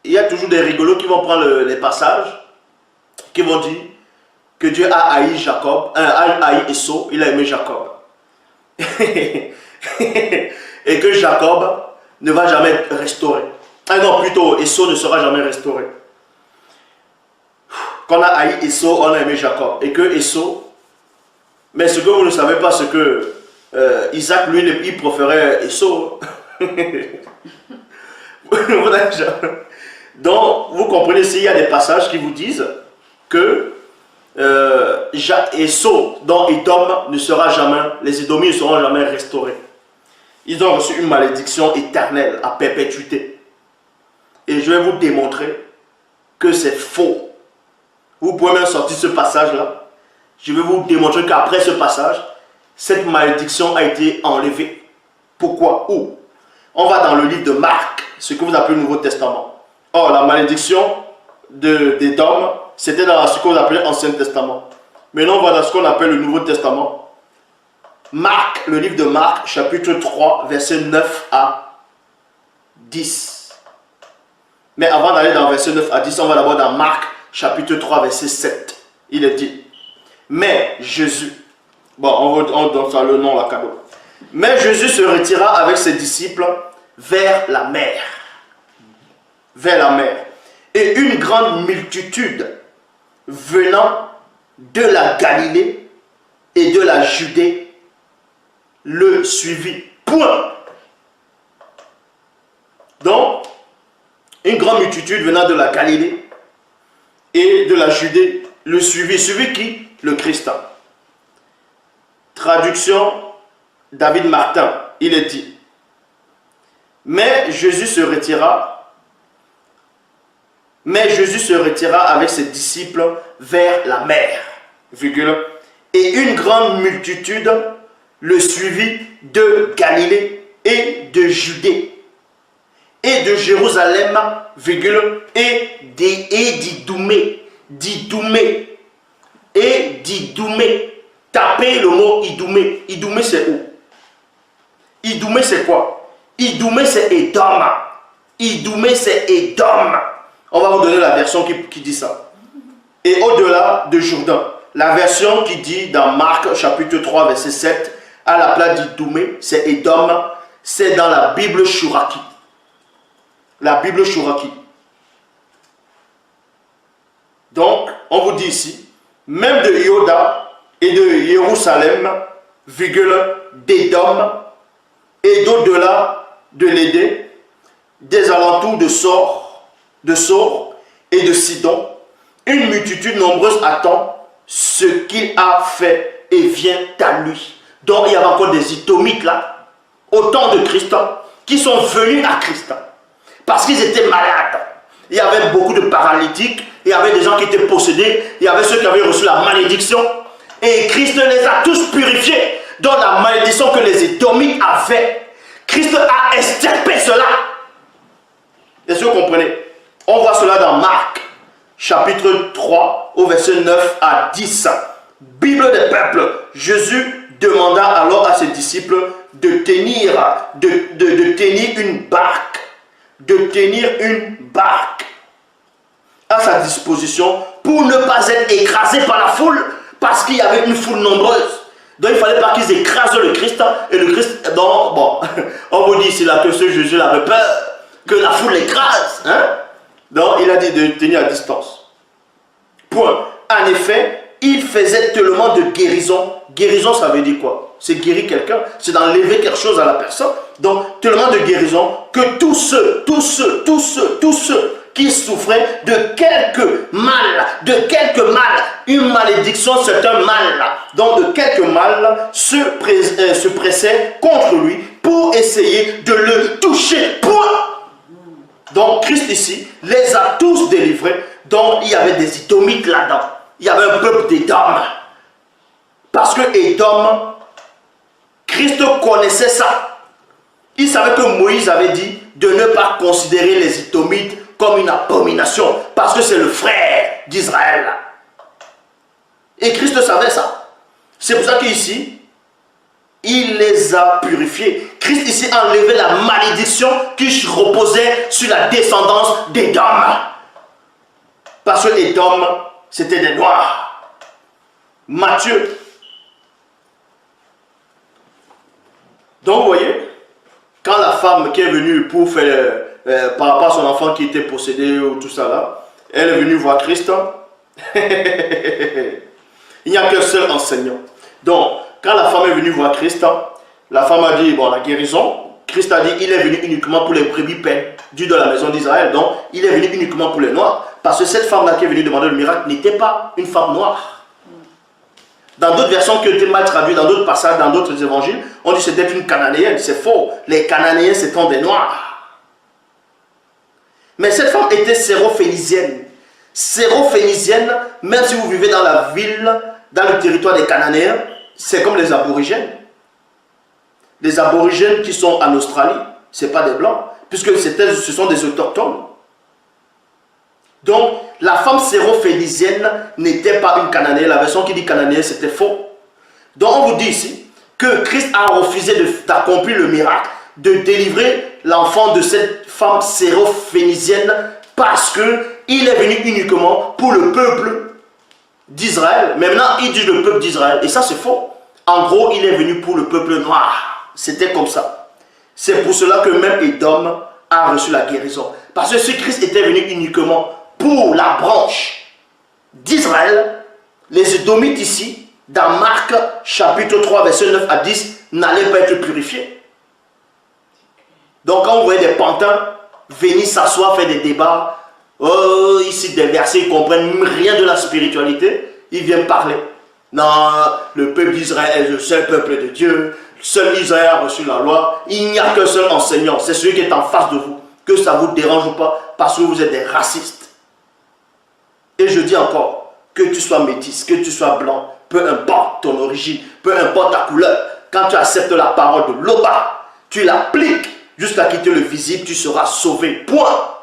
il y a toujours des rigolos qui vont prendre les passages, qui vont dire que Dieu a haï Jacob, a haï Esau, il a aimé Jacob. Et que Jacob ne va jamais être restauré. Ah non, plutôt, Esau ne sera jamais restauré. Qu'on a haï Esau, on a aimé Jacob. Et que Esau, mais ce que vous ne savez pas, c'est que Isaac, lui, il préférait Esau. Donc, vous comprenez, s'il y a des passages qui vous disent que Esau, dans Édom, ne sera jamais, les Édomites ne seront jamais restaurés. Ils ont reçu une malédiction éternelle à perpétuité. Et je vais vous démontrer que c'est faux. Vous pouvez même sortir ce passage-là. Je vais vous démontrer qu'après ce passage, cette malédiction a été enlevée. Pourquoi? Où? On va dans le livre de Marc, ce que vous appelez le Nouveau Testament. Or, la malédiction d'Édom, c'était dans ce que vous appelez l'Ancien Testament. Maintenant, on va dans ce qu'on appelle le Nouveau Testament. Marc, le livre de Marc, chapitre 3, versets 9 à 10. Mais avant d'aller dans verset 9 à 10, on va d'abord dans Marc, chapitre 3, verset 7. Il est dit, mais Jésus, bon, on donne ça le nom, la cadeau. Mais Jésus se retira avec ses disciples vers la mer. Vers la mer. Et une grande multitude venant de la Galilée et de la Judée le suivit. Point. Donc, une grande multitude venant de la Galilée et de la Judée le suivit. Suivit qui? Le Christ. Traduction David Martin. Il est dit, mais Jésus se retira avec ses disciples vers la mer, virgule, et une grande multitude le suivit de Galilée et de Judée et de Jérusalem, virgule, et d'Idoumée. Tapez le mot Idoumée. Idoumée, c'est où? Idoumée, c'est quoi? Idoumée, c'est Édom. Idoumée, c'est Édom. On va vous donner la version qui dit ça. Et au-delà de Jourdain. La version qui dit dans Marc, chapitre 3, verset 7, à la place d'Idoumée, c'est Édom. C'est dans la Bible Chouraki. La Bible Chouraki. Donc, on vous dit ici, même de Yoda et de Jérusalem, virgule, d'Édom, et d'au-delà de l'Édée, des alentours de Sor et de Sidon, une multitude nombreuse attend ce qu'il a fait et vient à lui. Donc il y avait encore des Idomites là, au temps de Christ, qui sont venus à Christ, parce qu'ils étaient malades. Il y avait beaucoup de paralytiques, il y avait des gens qui étaient possédés, il y avait ceux qui avaient reçu la malédiction, et Christ les a tous purifiés. Dans la malédiction que les Édomites avaient, Christ a extirpé cela. Est-ce que vous comprenez? On voit cela dans Marc, chapitre 3, au verset 9 à 10. Bible des peuples. Jésus demanda alors à ses disciples de tenir une barque à sa disposition pour ne pas être écrasés par la foule, parce qu'il y avait une foule nombreuse. Donc il ne fallait pas qu'ils écrasent le Christ. Et le Christ, donc, bon, on vous dit ici là que ce Jésus avait peur que la foule l'écrase. Hein? Donc il a dit de tenir à distance. Point. En effet, il faisait tellement de guérison. Guérison, ça veut dire quoi? C'est guérir quelqu'un, c'est d'enlever quelque chose à la personne. Donc, tellement de guérison que tous ceux qui souffraient de quelque mal, une malédiction, c'est un mal. Donc, de quelque mal se pressaient contre lui pour essayer de le toucher. Point. Donc, Christ ici les a tous délivrés. Donc, il y avait des Édomites là-dedans. Il y avait un peuple d'Édom. Parce que Édom, Christ connaissait ça. Il savait que Moïse avait dit de ne pas considérer les Édomites comme une abomination, parce que c'est le frère d'Israël. Et Christ savait ça. C'est pour ça qu'ici, Il les a purifiés. Christ ici a enlevé la malédiction qui reposait sur la descendance d'Édom. Parce que Édom, c'était des Noirs. Matthieu. Donc, vous voyez, quand la femme qui est venue pour faire, par rapport à son enfant qui était possédé ou tout ça là, elle est venue voir Christ. Il n'y a qu'un seul enseignant. Donc, quand la femme est venue voir Christ, la femme a dit, bon, la guérison, Christ a dit, il est venu uniquement pour les brebis perdues de la maison d'Israël. Donc, il est venu uniquement pour les Noirs. Parce que cette femme-là qui est venue demander le miracle n'était pas une femme noire. Dans d'autres versions qui ont été mal traduites, dans d'autres passages, dans d'autres évangiles, on dit que c'était une Cananéenne. C'est faux. Les Cananéens, c'était des Noirs. Mais cette femme était sérophénicienne. Sérophénicienne, même si vous vivez dans la ville, dans le territoire des Cananéens, c'est comme les aborigènes. Les aborigènes qui sont en Australie, ce n'est pas des blancs, puisque ce sont des autochtones. Donc, la femme sérophénicienne n'était pas une Cananéenne. La version qui dit Cananéenne, c'était faux. Donc, on vous dit ici que Christ a refusé d'accomplir le miracle, de délivrer l'enfant de cette femme sérophénicienne parce qu'il est venu uniquement pour le peuple d'Israël. Maintenant, il dit le peuple d'Israël. Et ça, c'est faux. En gros, il est venu pour le peuple noir. C'était comme ça. C'est pour cela que même Édom a reçu la guérison. Parce que si Christ était venu uniquement pour la branche d'Israël, les Édomites ici, dans Marc chapitre 3, verset 9 à 10, n'allaient pas être purifiés. Donc quand vous voyez des pantins venir s'asseoir, faire des débats, ici des versets, ils ne comprennent rien de la spiritualité, ils viennent parler. Non, le peuple d'Israël est le seul peuple de Dieu, seul Israël a reçu la loi, il n'y a qu'un seul enseignant, c'est celui qui est en face de vous, que ça vous dérange ou pas, parce que vous êtes des racistes. Et je dis encore, que tu sois métis, que tu sois blanc, peu importe ton origine, peu importe ta couleur, quand tu acceptes la parole de l'Oba, tu l'appliques jusqu'à quitter le visible, tu seras sauvé. Point.